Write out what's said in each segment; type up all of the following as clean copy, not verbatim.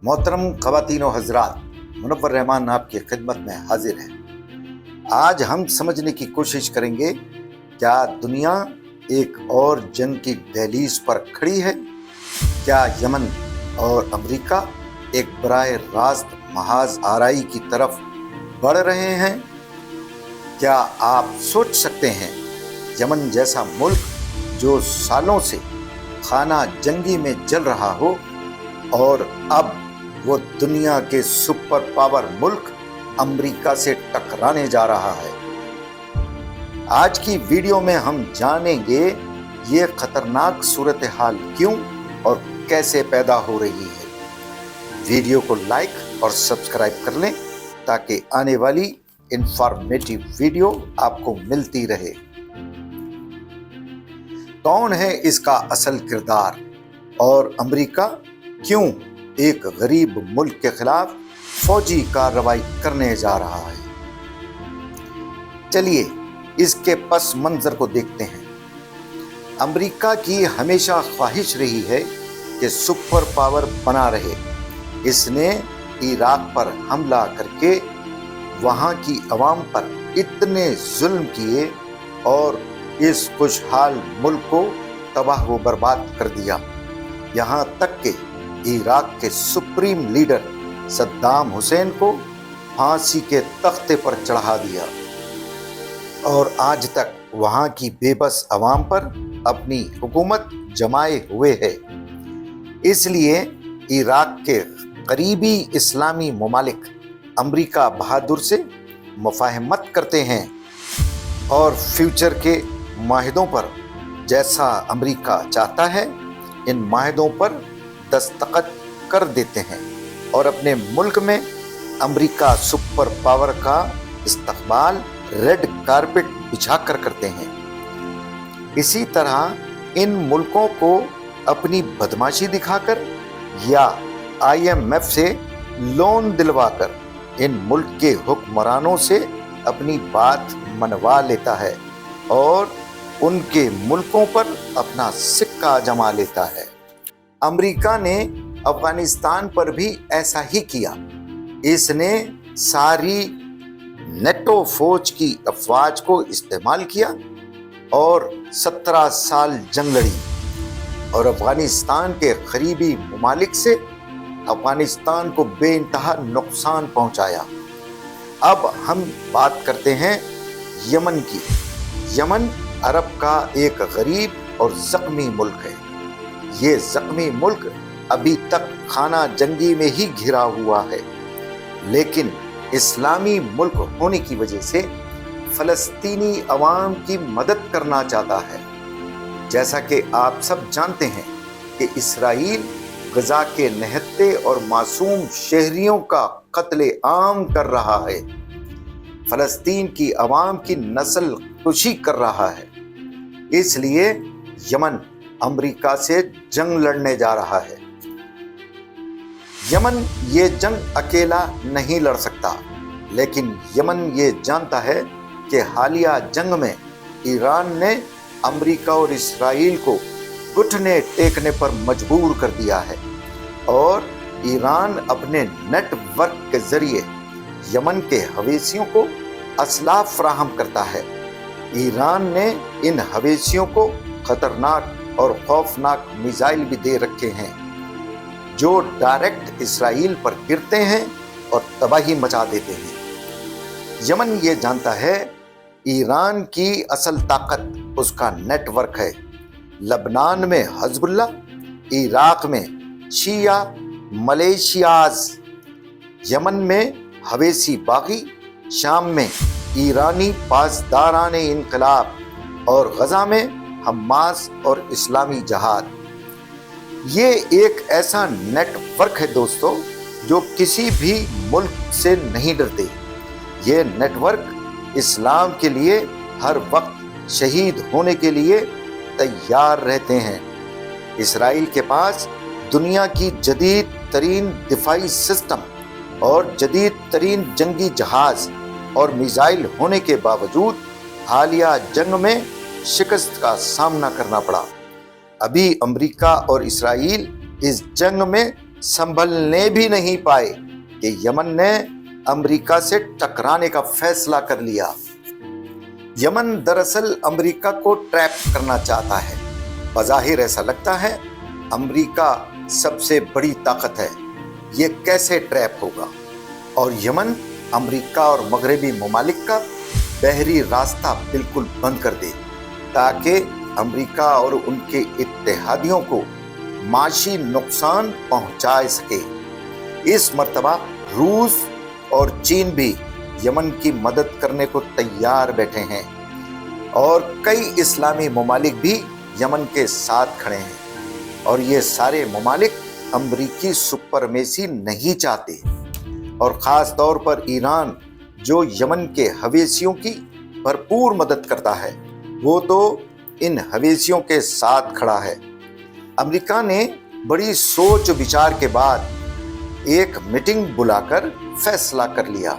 मोहतरम ख़वातीन व हज़रात, मुनव्वर रहमान आपकी खिदमत में हाजिर है। आज हम समझने की कोशिश करेंगे, क्या दुनिया एक और जंग की दहलीज पर खड़ी है? क्या यमन और अमेरिका एक बराह रास्त महाज आराई की तरफ बढ़ रहे हैं? क्या आप सोच सकते हैं, यमन जैसा मुल्क जो सालों से खाना जंगी में जल रहा हो और अब वो दुनिया के सुपर पावर मुल्क अमेरिका से टकराने जा रहा है। आज की वीडियो में हम जानेंगे ये खतरनाक सूरत हाल क्यों और कैसे पैदा हो रही है। वीडियो को लाइक और सब्सक्राइब कर लें ताकि आने वाली इंफॉर्मेटिव वीडियो आपको मिलती रहे। कौन है इसका असल किरदार और अमेरिका क्यों एक गरीब मुल्क के खिलाफ फौजी कार्रवाई करने जा रहा है? चलिए इसके पस मंजर को देखते हैं। अमेरिका की हमेशा ख्वाहिश रही है कि सुपर पावर बना रहे। इसने इराक पर हमला करके वहां की अवाम पर इतने जुल्म किए और इस खुशहाल मुल्क को तबाह व बर्बाद कर दिया, यहाँ तक कि इराक के सुप्रीम लीडर सद्दाम हुसैन को फांसी के तख्ते पर चढ़ा दिया और आज तक वहां की बेबस अवाम पर अपनी हुकूमत जमाए हुए है। इसलिए इराक के करीबी इस्लामी ममालिक अमेरिका बहादुर से मुफाहमत करते हैं और फ्यूचर के माहिदों पर जैसा अमेरिका चाहता है इन माहिदों पर दस्तखत कर देते हैं और अपने मुल्क में अमेरिका सुपर पावर का इस्तकबाल रेड कारपेट बिछाकर करते हैं। इसी तरह इन मुल्कों को अपनी बदमाशी दिखाकर या IMF से लोन दिलवाकर इन मुल्क के हुक्मरानों से अपनी बात मनवा लेता है और उनके मुल्कों पर अपना सिक्का जमा लेता है। अमेरिका ने अफगानिस्तान पर भी ऐसा ही किया। इसने सारी नेटो फौज की अफवाज को इस्तेमाल किया और 17 साल जंग लड़ी और अफगानिस्तान के करीबी ममालिक से अफगानिस्तान को बेइंतहा नुकसान पहुंचाया। अब हम बात करते हैं यमन की। यमन अरब का एक गरीब और जख्मी मुल्क है। ये जख्मी मुल्क अभी तक खाना जंगी में ही घिरा हुआ है, लेकिन इस्लामी मुल्क होने की वजह से फलस्तीनी अवाम की मदद करना चाहता है। जैसा कि आप सब जानते हैं कि इसराइल गजा के निहत्ते और मासूम शहरियों का कत्ले आम कर रहा है, फलस्तीन की अवाम की नस्ल कुशी कर रहा है। इसलिए यमन अमेरिका से जंग लड़ने जा रहा है। यमन ये जंग अकेला नहीं लड़ सकता, लेकिन यमन ये जानता है कि हालिया जंग में ईरान ने अमेरिका और इसराइल को घुटने टेकने पर मजबूर कर दिया है और ईरान अपने नेटवर्क के जरिए यमन के हवेसियों को असलाह फराहम करता है। ईरान ने इन हवेसियों को खतरनाक और खौफनाक मिसाइल भी दे रखे हैं जो डायरेक्ट इसराइल पर गिरते हैं और तबाही मचा देते हैं। यमन ये जानता है ईरान की असल ताकत उसका नेटवर्क है। लबनान में हजबुल्ला, इराक में शिया मलेशियाज, यमन में हवेसी बागी, शाम में ईरानी पासदारान इनकलाब और गजा में हमास और इस्लामी जहाद। ये एक ऐसा नेटवर्क है दोस्तों जो किसी भी मुल्क से नहीं डरते। ये नेटवर्क इस्लाम के लिए हर वक्त शहीद होने के लिए तैयार रहते हैं। इसराइल के पास दुनिया की जदीद तरीन दिफाई सिस्टम और जदीद तरीन जंगी जहाज और मिसाइल होने के बावजूद हालिया जंग में शिकस्त का सामना करना पड़ा। अभी अमेरिका और इसराइल इस जंग में संभलने भी नहीं पाए कि यमन ने अमेरिका से टकराने का फैसला कर लिया। यमन दरअसल अमेरिका को ट्रैप करना चाहता है। बज़ाहिर ऐसा लगता है अमेरिका सबसे बड़ी ताकत है, ये कैसे ट्रैप होगा? और यमन अमेरिका और मगरबी ममालिक का बहरी रास्ता बिल्कुल बंद कर दे ताकि अमेरिका और उनके इत्तेहादियों को माशी नुकसान पहुंचा सके। इस मर्तबा रूस और चीन भी यमन की मदद करने को तैयार बैठे हैं और कई इस्लामी ममालिक भी यमन के साथ खड़े हैं। और ये सारे ममालिक अमरीकी सुपरमेसी नहीं चाहते, और ख़ास तौर पर ईरान जो यमन के हवेसियों की भरपूर मदद करता है, वो तो इन हवेसियों के साथ खड़ा है। अमेरिका ने बड़ी सोच विचार के बाद एक मीटिंग बुलाकर फैसला कर लिया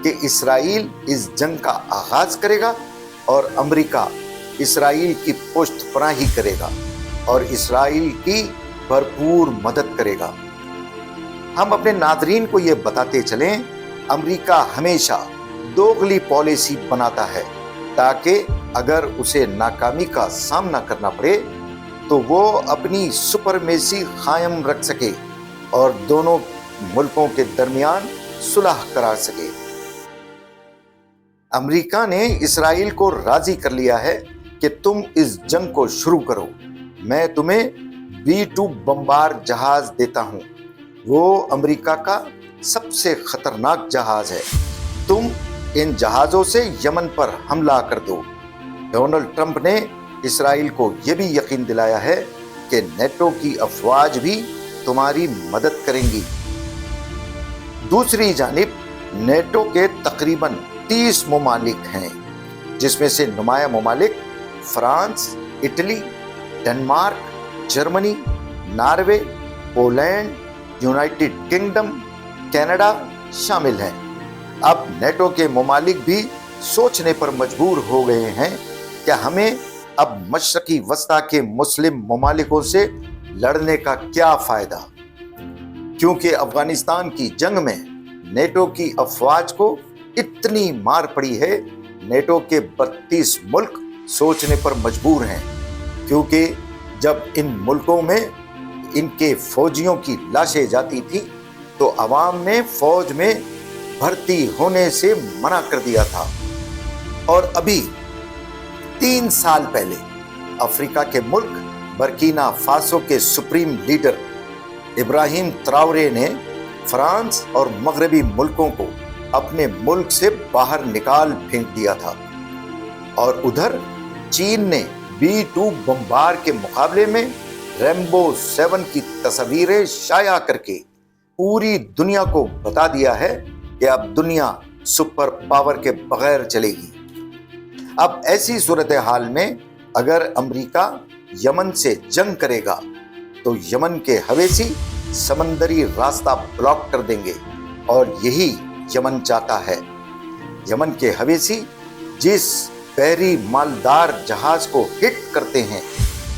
कि इसराइल इस जंग का आगाज करेगा और अमेरिका इसराइल की पुष्टपनाही करेगा और इसराइल की भरपूर मदद करेगा। हम अपने नाज़रीन को ये बताते चलें, अमेरिका हमेशा दोगली पॉलिसी बनाता है ताकि अगर उसे नाकामी का सामना करना पड़े तो वो अपनी सुपरमेसी कायम रख सके और दोनों मुल्कों के दरमियान सुलह करा सके। अमेरिका ने इसराइल को राजी कर लिया है कि तुम इस जंग को शुरू करो, मैं तुम्हें B-2 बमबार जहाज देता हूं, वो अमेरिका का सबसे खतरनाक जहाज है, तुम इन जहाज़ों से यमन पर हमला कर दो। डोनाल्ड ट्रंप ने इसराइल को यह भी यकीन दिलाया है कि नेटो की अफवाज भी तुम्हारी मदद करेंगी। दूसरी जानिब नेटो के तकरीबन 30 ममालिक हैं, जिसमें से नुमाया ममालिक France, Italy, Denmark, Germany, Norway, Poland, United kingdom, Canada शामिल हैं। अब नेटो के ममालिक भी सोचने पर मजबूर हो गए हैं कि हमें अब मशरकी वस्ता के मुस्लिम ममालिकों से लड़ने का क्या फायदा, क्योंकि अफगानिस्तान की जंग में नेटो की अफवाज को इतनी मार पड़ी है, नेटो के 32 मुल्क सोचने पर मजबूर हैं, क्योंकि जब इन मुल्कों में इनके फौजियों की लाशें जाती थी तो अवाम ने फौज में भर्ती होने से मना कर दिया था। और अभी 3 साल पहले अफ्रीका के मुल्क बर्किना फासो के सुप्रीम लीडर इब्राहिम ट्राओरे ने फ्रांस और मगरबी मुल्कों को अपने मुल्क से बाहर निकाल फेंक दिया था। और उधर चीन ने B-2 बमबार के मुकाबले में रैम्बो 7 की तस्वीरें शाया करके पूरी दुनिया को बता दिया है कि अब दुनिया सुपर पावर के बगैर चलेगी। अब ऐसी सूरत हाल में अगर अमेरिका यमन से जंग करेगा तो यमन के हवेसी समंदरी रास्ता ब्लॉक कर देंगे, और यही यमन चाहता है। यमन के हवेसी जिस बहरी मालदार जहाज को हिट करते हैं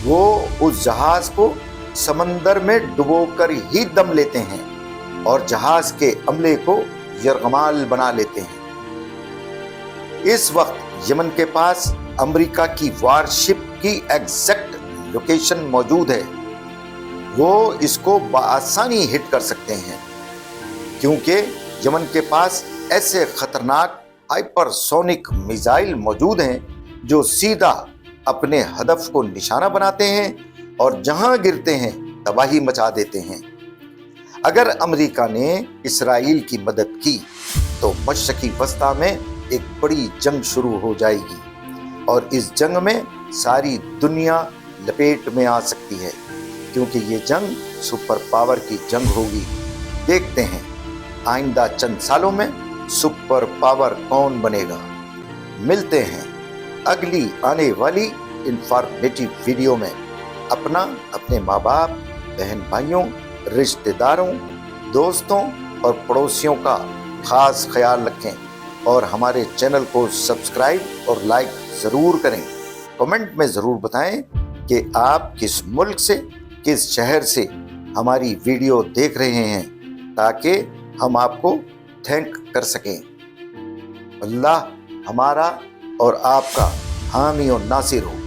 वो उस जहाज को समंदर में डुबोकर ही दम लेते हैं और जहाज के अमले को यरगमाल बना लेते हैं। इस वक्त यमन के पास अमेरिका की वारशिप की एग्जैक्ट लोकेशन मौजूद है, वो इसको बआसानी हिट कर सकते हैं, क्योंकि यमन के पास ऐसे खतरनाक हाइपरसोनिक मिसाइल मौजूद हैं जो सीधा अपने हदफ को निशाना बनाते हैं और जहां गिरते हैं तबाही मचा देते हैं। अगर अमेरिका ने इसराइल की मदद की तो मशरकी वस्ता में एक बड़ी जंग शुरू हो जाएगी और इस जंग में सारी दुनिया लपेट में आ सकती है, क्योंकि ये जंग सुपर पावर की जंग होगी। देखते हैं आइंदा चंद सालों में सुपर पावर कौन बनेगा। मिलते हैं अगली आने वाली इंफॉर्मेटिव वीडियो में। अपना, अपने माँ बाप, बहन भाइयों, रिश्तेदारों, दोस्तों और पड़ोसियों का खास ख्याल रखें और हमारे चैनल को सब्सक्राइब और लाइक ज़रूर करें। कमेंट में ज़रूर बताएं कि आप किस मुल्क से, किस शहर से ہماری ویڈیو دیکھ رہے ہیں تاکہ ہم آپ کو تھینک کر سکیں۔ اللہ ہمارا اور آپ کا حامی و ناصر ہو۔